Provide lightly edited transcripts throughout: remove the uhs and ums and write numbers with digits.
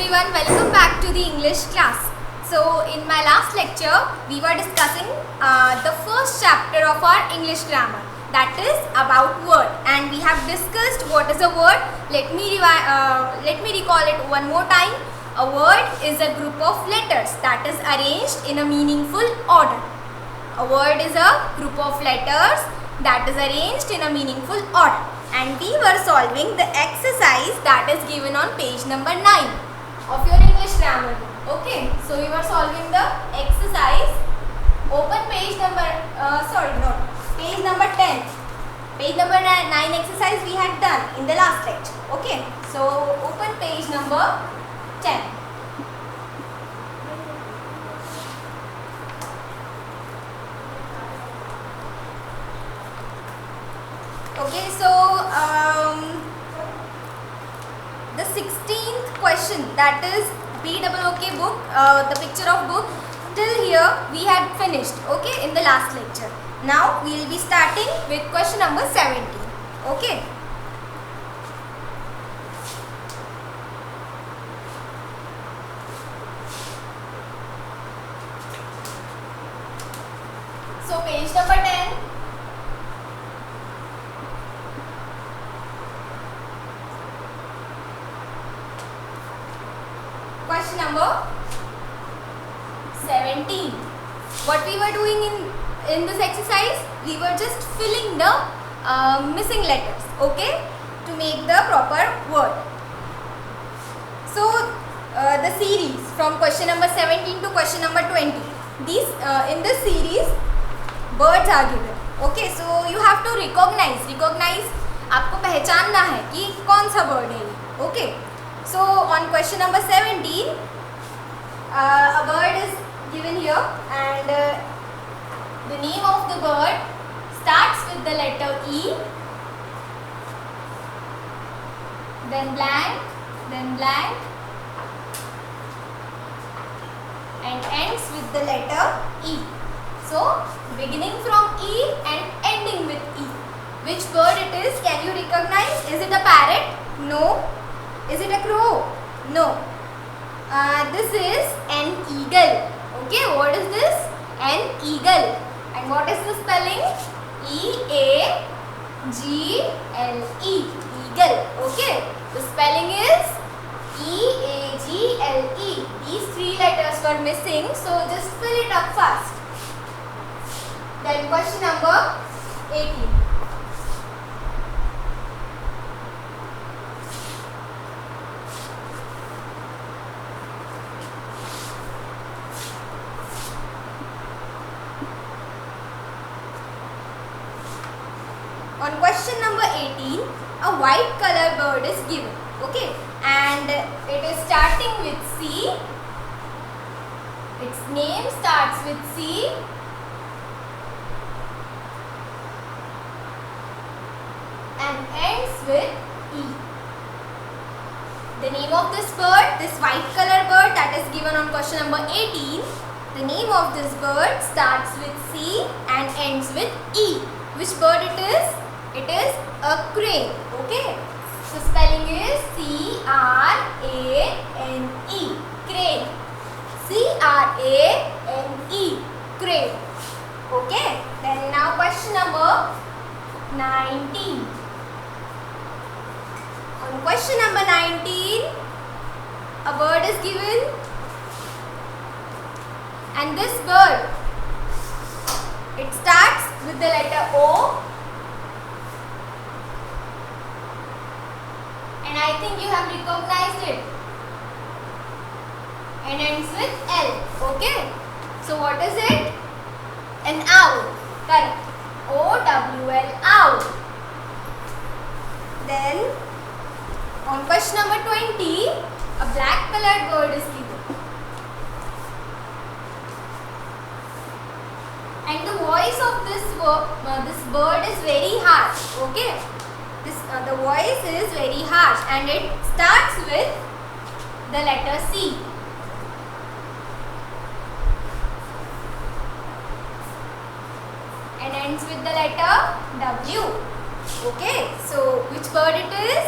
everyone, welcome back to the English class. So in my last lecture we were discussing the first chapter of our English grammar, that is about word, and we have discussed what is a word. Let me recall it one more time. A word is a group of letters that is arranged in a meaningful order. A word is a group of letters that is arranged in a meaningful order. And we were solving the exercise that is given on page number 9 of your English grammar book. Okay, so we were solving the exercise. Open page number, page number 10. Page number 9 exercise we had done in the last lecture. Okay, so open page number 10. Okay, so the 16th question, that is BOOK book, the picture of book, till here we had finished, okay, in the last lecture. Now we will be starting with question number 17, okay. So page number 10. Question number 17. What we were doing in this exercise, we were just filling the missing letters, okay, to make the proper word. So the series from question number 17 to question number 20, these in this series birds are given, okay. So you have to recognize आपको पहचानना है कि कौन सा bird है ये, okay. So on question number 17, a bird is given here, and the name of the bird starts with the letter E, then blank, and ends with the letter E. So beginning from E and ending with E. Which bird it is? Can you recognize? Is it a parrot? No. Is it a crow? No. This is an eagle. Okay, what is this? An eagle. And what is the spelling? E-A-G-L-E. Eagle. Okay, the spelling is E-A-G-L-E. These three letters were missing, so just fill it up fast. Then question number 18. On question number 18, a white color bird is given, okay, and it is starting with C. Its name starts with C, and ends with E. The name of this bird, this white color bird that is given on question number 18, the name of this bird starts with C and ends with E. Which bird it is? It is a crane, okay. So spelling is C-R-A-N-E, crane. C-R-A-N-E, crane. Okay. Then now question number 19. On question number 19, a bird is given, and this bird, it starts with the letter O, and I think you have recognized it, and ends with L, okay. So what is it? An owl, correct. O-W-L, owl. Then on question number 20, a black colored bird is given, and the voice of this bird is very harsh, okay. The voice is very harsh, and it starts with the letter C. And ends with the letter W. Okay, so which bird it is?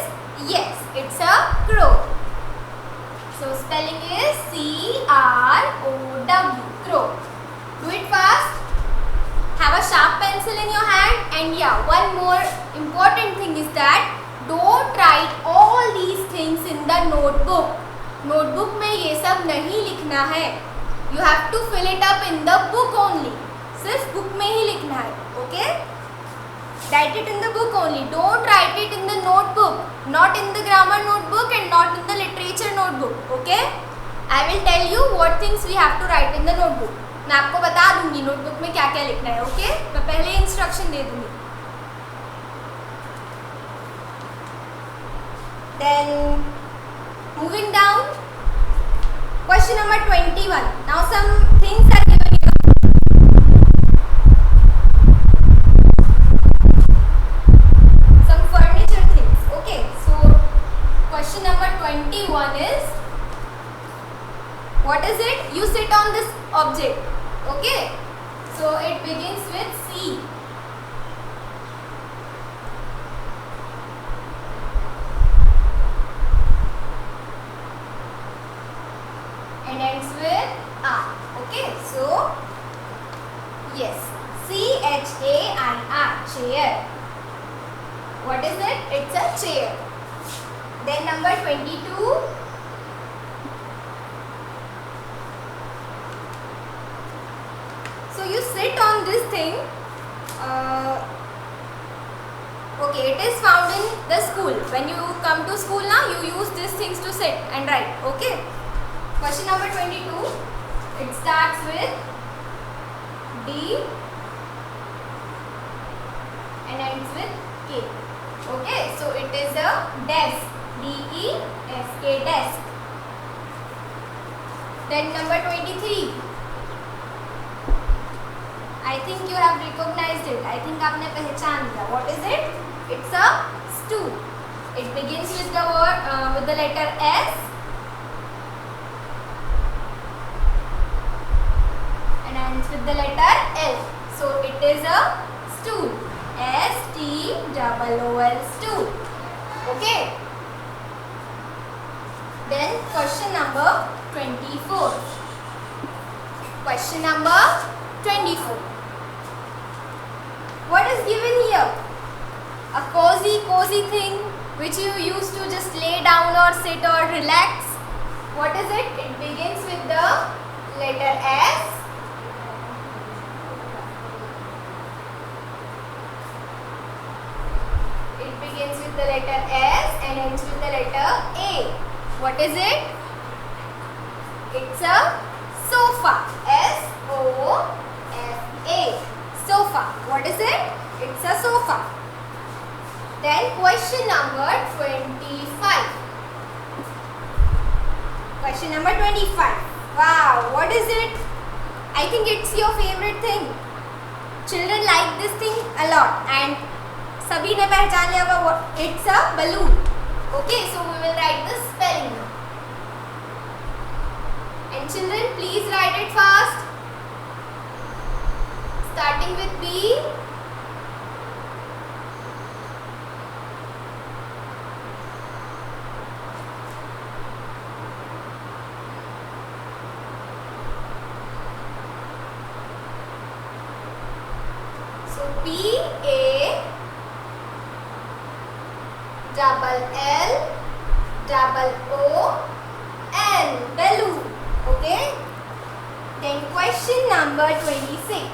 Yes, it's a crow. So pencil in your hand. And yeah, one more important thing is that don't write all these things in the notebook. Notebook में ये सब नहीं लिखना है. You have to fill it up in the book only. सिर्फ book में ही लिखना है. Okay? Write it in the book only. Don't write it in the notebook. Not in the grammar notebook and not in the literature notebook. Okay? I will tell you what things we have to write in the notebook. मैं आपको बता दूंगी notebook में क्या क्या लिखना है. Okay? मैं पहले इंस्ट्रक्शन दे दूंगी. Then moving down, question number 21. Now some things are given here. Some furniture things. Okay, so question number 21 is, what is it? You sit on this object. Okay, so it begins with C. And ends with R. Okay, so yes, C-H-A-I-R, chair. What is it? It's a chair. Then number 22. So you sit on this thing. Okay, it is found in the school. When you come to school now, you use these things to sit and write. Okay. Question number 22, it starts with D and ends with K. Okay, so it is a desk, D-E-S-K, desk. Then number 23, I think you have recognized it. I think आपने पहचान लिया. What is it? It's a stool. It begins with the word with the letter S. Ends with the letter L. So it is a stool. S-T-O-O-L, stool. Okay. Then question number 24. Question number 24. What is given here? A cozy thing which you use to just lay down or sit or relax. What is it? It begins with the letter S. Begins with the letter S and ends with the letter A. What is it? It's a sofa. S-O-F-A. Sofa. What is it? It's a sofa. Then question number 25. Question number 25. Wow, what is it? I think it's your favorite thing. Children like this thing a lot and सभी ने पहचान लिया होगा. It's a balloon. Okay, so we will write the spelling now. And children, please write it fast. Starting with B. So B-A double L double O-N, balloon. Okay. Then question number 26.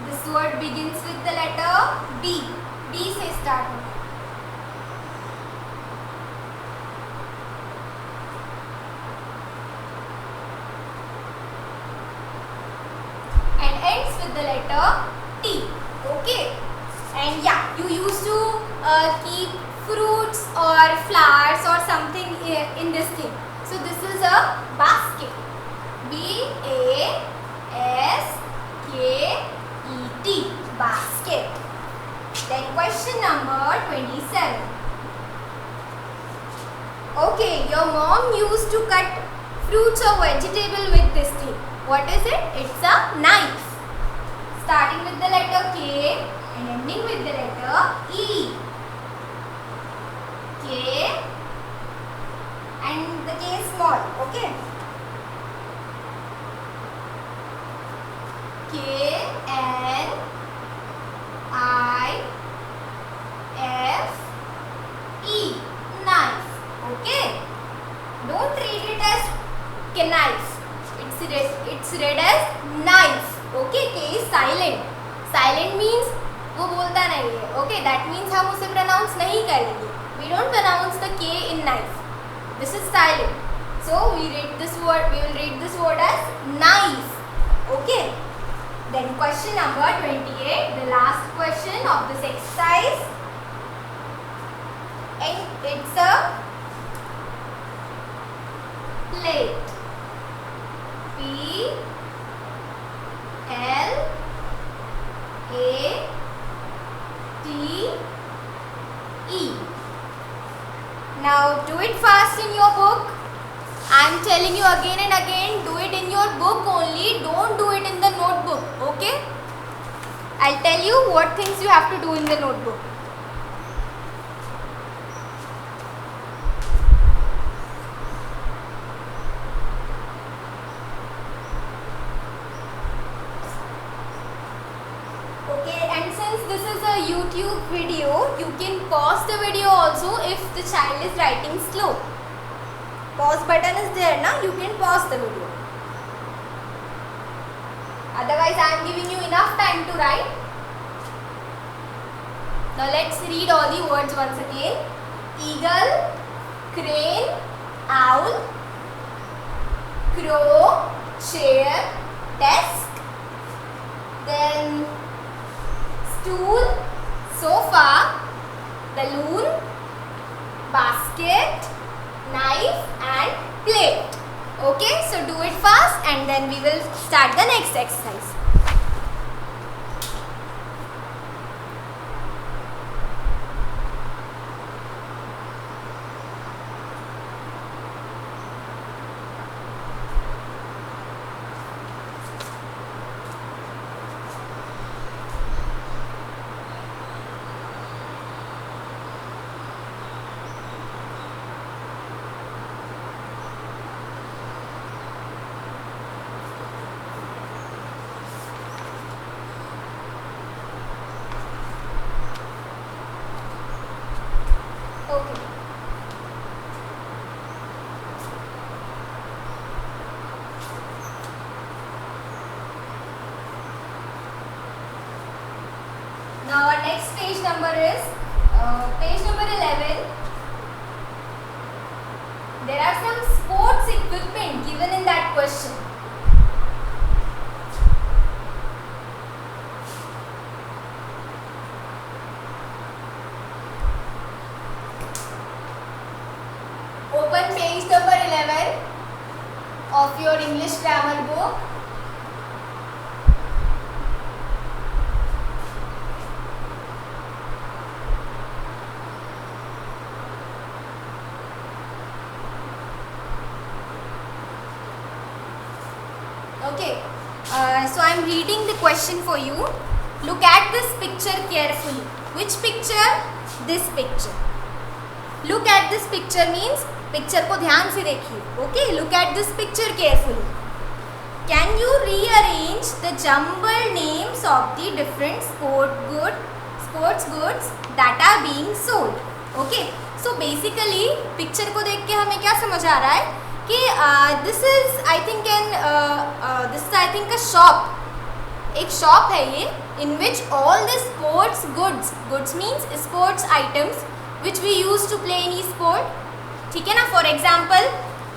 This word begins with the letter D. D से start होगा. Ends with the letter T. Okay, and yeah, you used to keep fruits or flowers or something in this thing. So this is a basket. B-A-S-K-E-T, basket. Then question number 27. Okay, your mom used to cut fruits or vegetable with this thing. What is it? It's a knife. Starting with the letter K and ending with the letter E. K, and the K is small, okay? K N I F E, knife, okay? Don't read it as knife. It's read as knife, okay? K is silent. Silent means वो बोलता नहीं है, okay? That means हम उसे pronounce नहीं करेंगे. We don't pronounce the K in knife. This is silent. So we read this word. We will read this word as knife, okay? Then question number 28, the last question of this exercise, and it's a plate. P L A T E. Now do it fast in your book. I am telling you again and again, do it in your book only, don't do it in the notebook, okay? I'll tell you what things you have to do in the notebook. Okay, and since this is a YouTube video, you can pause the video also if the child is writing slow. Pause button is there, na? You can pause the video. Otherwise, I am giving you enough time to write. Now let's read all the words once again. Eagle, crane, owl, crow, chair, desk, then stool, sofa, balloon, basket, knife and plate. Okay, so do it fast and then we will start the next exercise. Okay. Now our next page number is page number 11. There are some sports equipment given in that question. Open page number 11 of your English grammar book. Okay, so I am reading the question for you. Look at this picture carefully. Which picture? This picture. Look at this picture means picture को ध्यान से देखिए. Okay, look at this picture carefully. Can you rearrange the jumbled names of the different sports goods that are being sold? Okay, so basically picture को देख के हमें क्या समझ आ रहा है कि this is I think a shop. एक shop है ये in which all the sports goods means sports items which we use to play any sport. ठीक है ना? For example,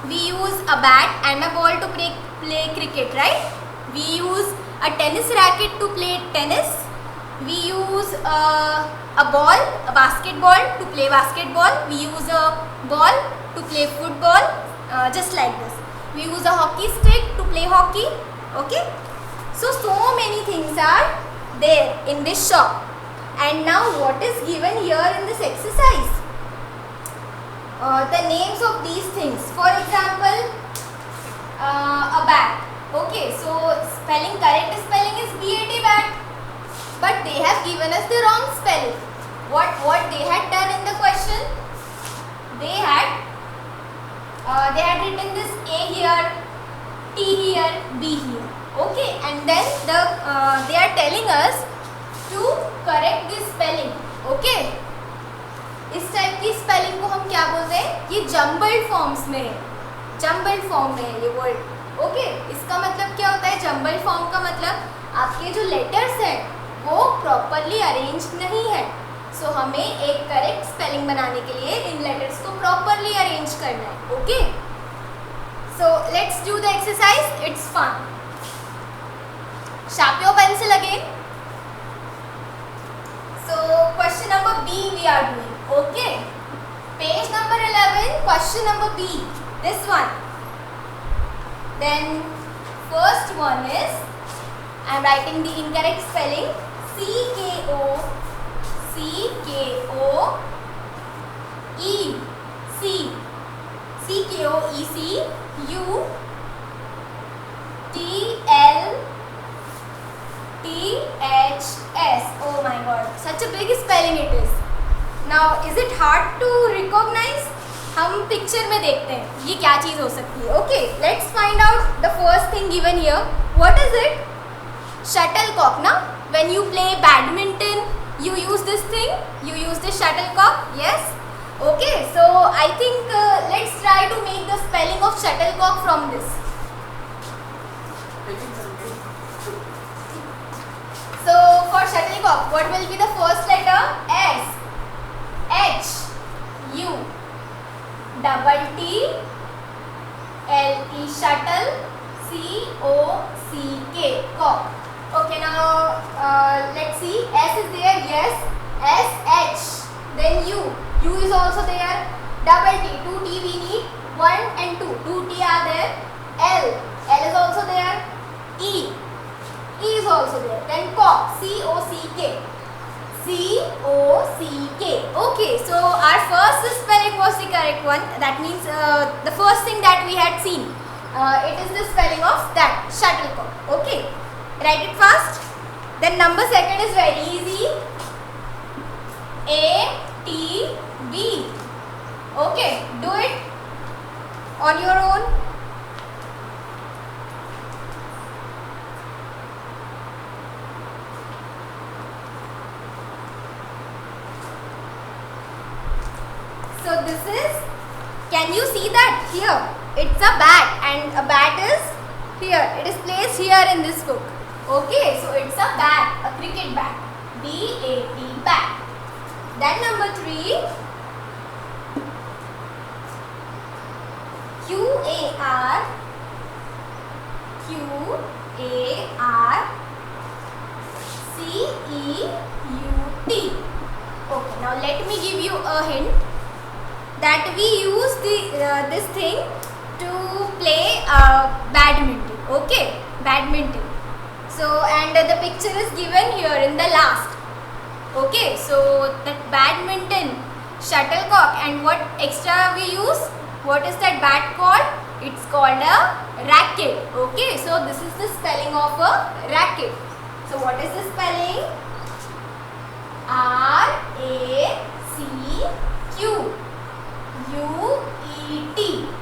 we use a bat and a ball to play cricket, right? We use a tennis racket to play tennis. We use a basketball to play basketball. We use a ball to play football, just like this. We use a hockey stick to play hockey. Okay? So many things are there in this shop. And now what is given here in this exercise? The names of these things. For example, a bat. Okay, so correct spelling is BAT, bat. But they have given us the wrong spelling. What they had done in the question? they had written this A here, T here, B here. Okay, and then they are telling us to correct this spelling. Okay, इस type की spelling को हम क्या बोलते हैं? ये jumbled forms में है, जम्बल्ड फॉर्म में है ये वर्ड. ओके, इसका मतलब क्या होता है? जम्बल्ड फॉर्म का मतलब आपके जो लेटर्स हैं वो प्रॉपरली अरेंज नहीं है. सो हमें एक करेक्ट स्पेलिंग बनाने के लिए इन लेटर्स को प्रॉपरली अरेंज करना है. Okay, so let's do the exercise. It's fun. Sharpen your pencil again. So question number B we are doing. Okay. Page number 11. Question number B. This one. Then first one is I am writing the incorrect spelling. C-K-O E C C-K-O-E-C U-T-L T-H-S. Oh my god, such a big spelling it is. Now is it hard to recognize? हम picture में देखते हैं ये क्या चीज़ हो सकती है. Okay, let's find out the first thing given here. What is it? Shuttlecock ना. When you play badminton you use this thing, you use the shuttlecock. Yes. Okay, so I think let's try to make the spelling of shuttlecock from this. So for shuttlecock, what will be the first letter? S, H, U, double T, L E, shuttle, C O C K, cock. Okay, now let's see. S is there. Yes. S, H, then U. U is also there. Double T, 2 T we need. 1 and 2. 2 T are there. L. L is also there. E. E is also there. Then cock. C O C K. C O C K. Okay, so our first spelling was the correct one. That means the first thing that we had seen. It is the spelling of that shuttlecock. Okay. Write it fast. Then number second is very easy. A T B. Okay, do it on your own. So this is, can you see that here? It's a bat and a bat is here. It is placed here in this book. Okay, so it's a bat, a cricket bat. B-A-T, bat. Then number 3, Q-A-R, C-E-U-T. Okay, now let me give you a hint that we use this thing to play badminton. Okay, badminton. So and the picture is given here in the last. Okay, so that badminton, shuttlecock, and what extra we use? What is that bat called? It's called a racket. Okay, so this is the spelling of a racket. So what is the spelling? R-A-C-Q U-E-T,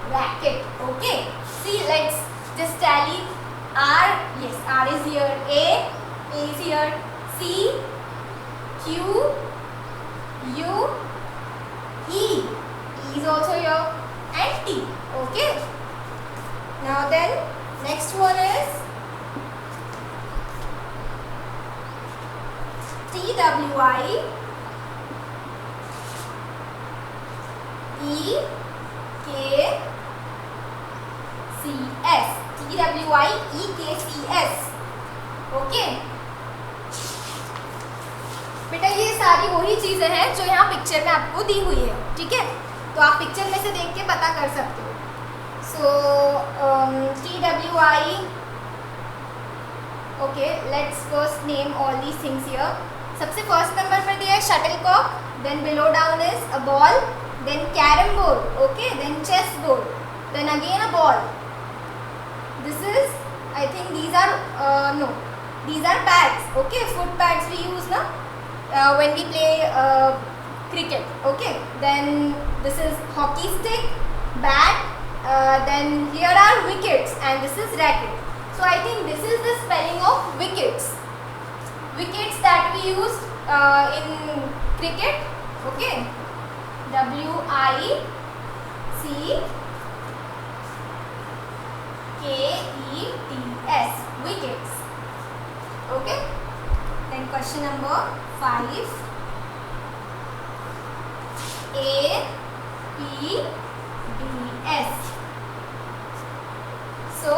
racket. Okay, see, let's just tally. R, yes, R is here, A is here, C, Q, U, E, E is also here, and T. Okay. Now then, next one is T-W-I, E-K-C-S. T-W-I-E-K-C-S. Okay बेटा, ये सारी वही चीज़ें हैं जो यहाँ picture में आपको दी हुई है. ठीक है, तो आप पिक्चर में से देख के पता कर सकते हो. So T-W-I. Okay, let's first name all these things here. सबसे फर्स्ट नंबर पर दिया है shuttlecock. Then below down is a ball. Then carrom board. Okay, then chess board. Then again a ball. This is, I think these are no, these are pads. Okay, foot pads we use na when we play cricket. Okay, then this is hockey stick, bat, then here are wickets, and this is racket. So I think this is the spelling of wickets. Wickets that we use in cricket. Okay, WICKETS, wickets. Okay, then question number 5. APDS. So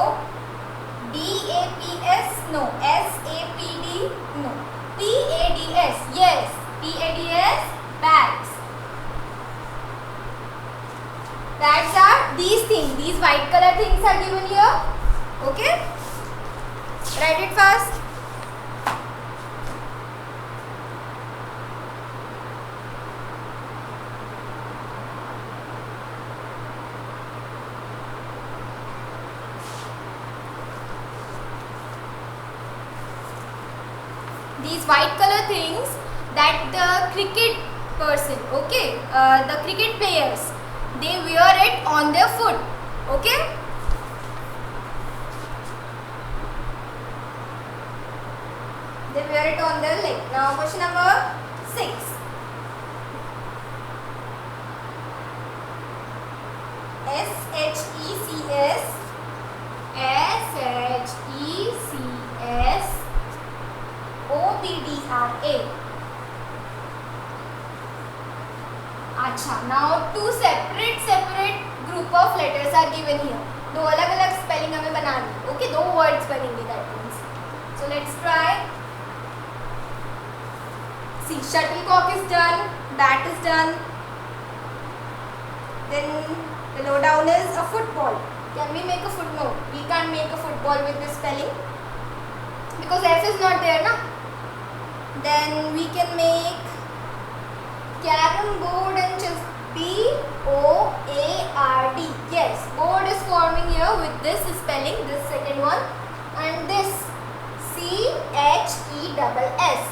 DAPS, no. SAPD, no. PADS, yes. PADS, bags. Bags are these things. These white color things are given here. Okay. Write it fast. These white color things that the cricket person, okay, the cricket players, they wear it on their foot. Okay. They wear it on their leg. Now question number 6. SHECS OBDRA. अच्छा, now two separate group of letters are given here. दो अलग अलग spelling हमें बनानी है. Okay, दो words बनेंगे that means. So let's try. See, shuttlecock is done, bat is done. Then below down is a football. Can we make a football? We can't make a football with this spelling because F is not there, na? Then we can make carom board and chess. BOARD. Yes, board is forming here with this spelling, this second one, and this CHESS.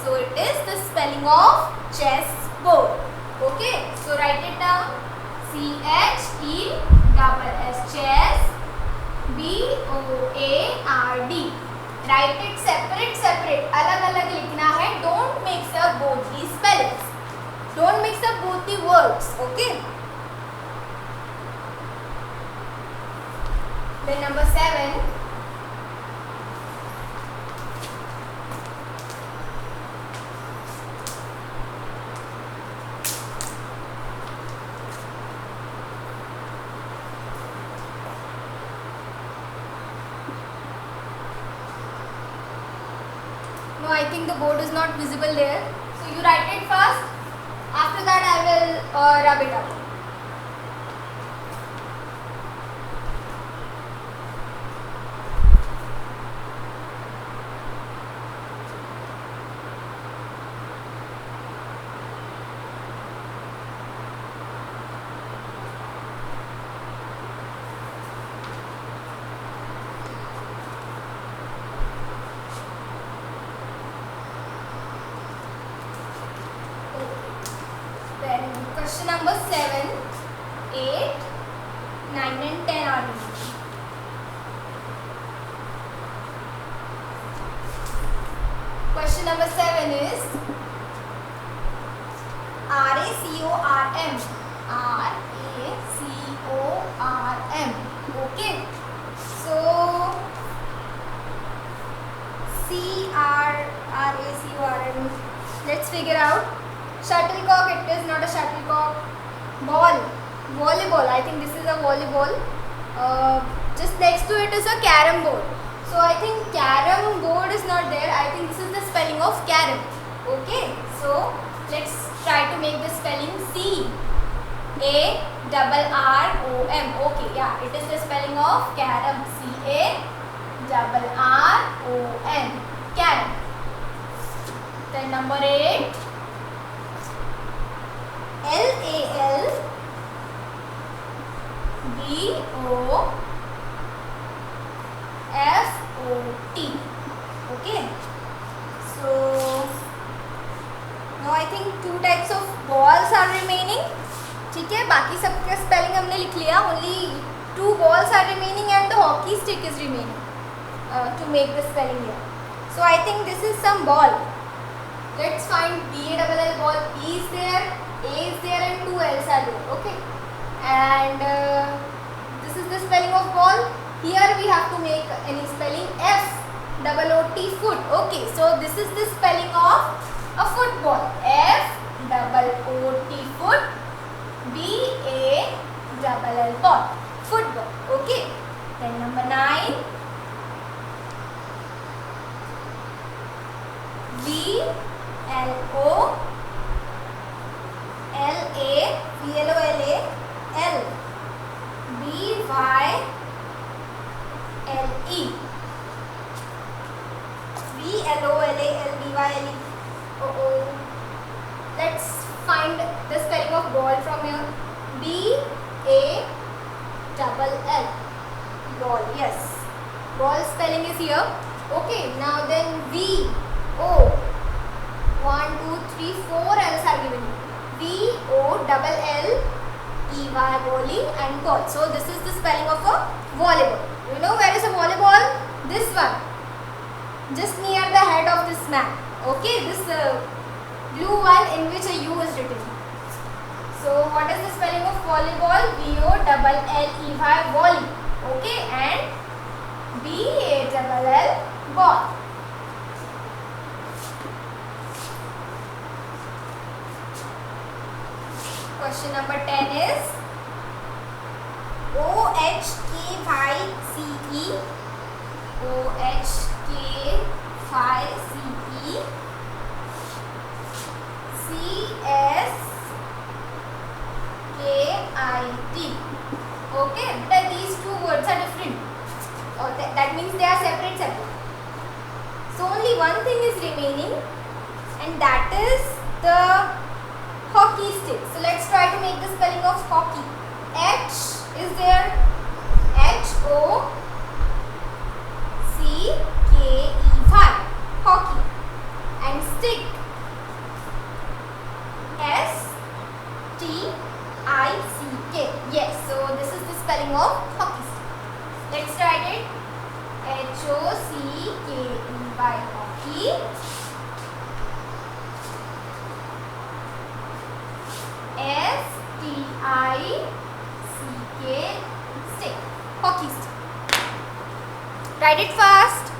So it is the spelling of chess board. Okay, so write it down. CHESS, chess. BOARD. Write it separate. अलग लिखना है. Don't mix up both these spellings. Don't mix up both the words. Okay. Then number 7. No, I think the board is not visible there. So you write it first. After that I will rub it up. Question number 7, 8, 9 and 10 are given. Question number 7 is RACORM. RACORM. Okay. So RACORM. Let's figure out. Shuttlecock, it is not a shuttlecock. Ball, volleyball. I think this is a volleyball. Just next to it is a carom board. So I think carom board is not there. I think this is the spelling of carom. Okay. So let's try to make the spelling CARROM. Okay. Yeah. It is the spelling of carom. CARROM. Carom. Then number 8. LALBOT. Okay. So now I think think 2 types of balls are remaining. ठीक है, बाकी सबका spelling हमने लिख लिया. Only 2 balls are remaining and the hockey stick is remaining to make the spelling here. So I think this is some ball. Let's find BALL ball. B is there, A is there, and 2 L's are there. Okay, and this is the spelling of ball. Here we have to make any spelling. FOOT, foot. Okay, so this is the spelling of a football. FOOT, foot. BALL ball, football. Okay, then number 9. VLOLA, L BYLE, VLOLA, LBYLE. Let's find the spelling of ball from here. BALL, ball. Yes, ball spelling is here. Okay, now then VO, 1 2 3 4 L's are given. VOLLEY, volley and ball. So this is the spelling of a volleyball. You know where is a volleyball? This one, just near the head of this man. Okay, this blue one in which a U is written. So what is the spelling of volleyball? VOLLEY, volley. Okay, and BALL, ball. Question number 10 is OHKYCE, CSKIT. Okay, but these two words are different. That means they are separate. So only one thing is remaining, and that is the hockey stick. So let's try to make the spelling of hockey. H is there, HOCKEY, hockey, and stick, STICK. Yes, so this is the spelling of hockey stick. Let's try it. HOCKEY, hockey. STICK, stick, hockey stick. Write it fast.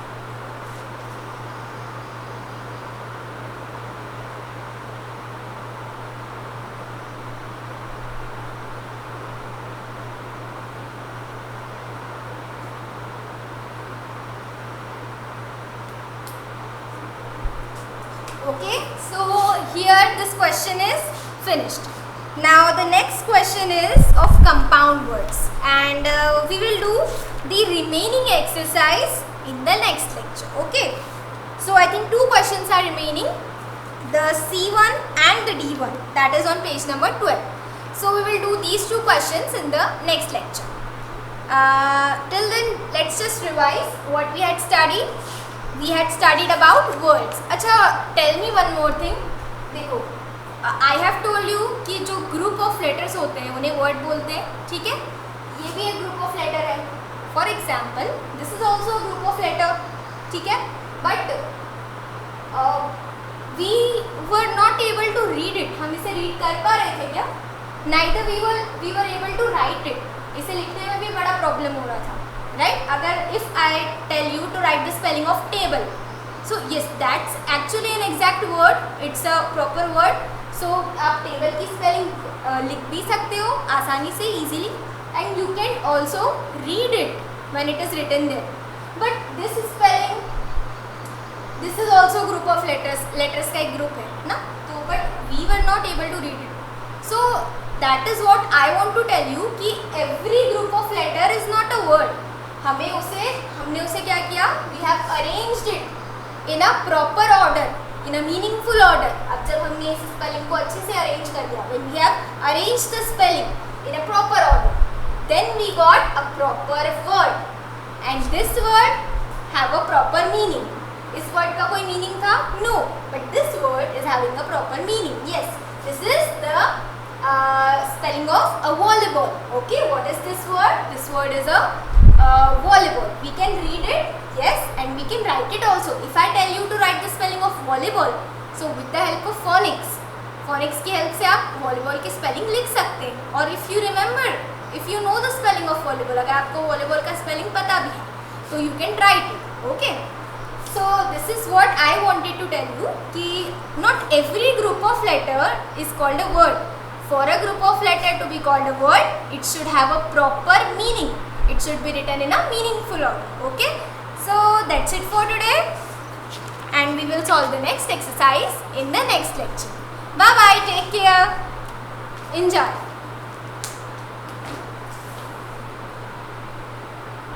Okay, so here this question is finished. Now the next question is of compound words, and we will do the remaining exercise in the next lecture. Okay, so I think 2 questions are remaining, the C1 and the D1, that is on page number 12. So we will do these 2 questions in the next lecture. Till then, let's just revise what we had studied. We had studied about words. अच्छा, tell me one more thing. देखो, I have told you कि जो group of letters होते हैं उन्हें word बोलते हैं, ठीक है? ये भी एक group of letter है. For example, this is also a group of letter, ठीक है? But we were not able to read it. हम इसे read कर पा रहे थे क्या? Neither we were able to write it. इसे लिखने में भी बड़ा problem हो रहा था, right? अगर if I tell you to write the spelling of table, so yes, that's actually an exact word. It's a proper word. So आप table की spelling लिख भी सकते हो आसानी से easily, and you can also read it when it is written there. But this spelling, this is also a group of letters का एक group है ना, तो but we were not able to read it. So that is what I want to tell you कि every group of letter is not a word. हमने उसे क्या किया? We have arranged it in a proper order, in a meaningful order. अब जब हमने इस spelling को अच्छे से arrange कर दिया, when we have arranged the spelling in a proper order, then we got a proper word, and this word have a proper meaning. इस वर्ड का कोई मीनिंग था? No, but this word is having a proper meaning. Yes, this is the spelling of a volleyball. Okay, what is this word? This word is a volleyball. We can read it, yes, and we can write it also. If I tell you to write the spelling of volleyball, so with the help of phonics, phonics की help से आप volleyball की spelling लिख सकते हैं. और if you remember, if you know the spelling of volleyball, अगर आपको volleyball का spelling पता भी है, so you can write it. Okay. So this is what I wanted to tell you कि not every group of letter is called a word. For a group of letter to be called a word, it should have a proper meaning. It should be written in a meaningful order. Okay. So that's it for today, and we will solve the next exercise in the next lecture. Bye bye. Take care. Enjoy.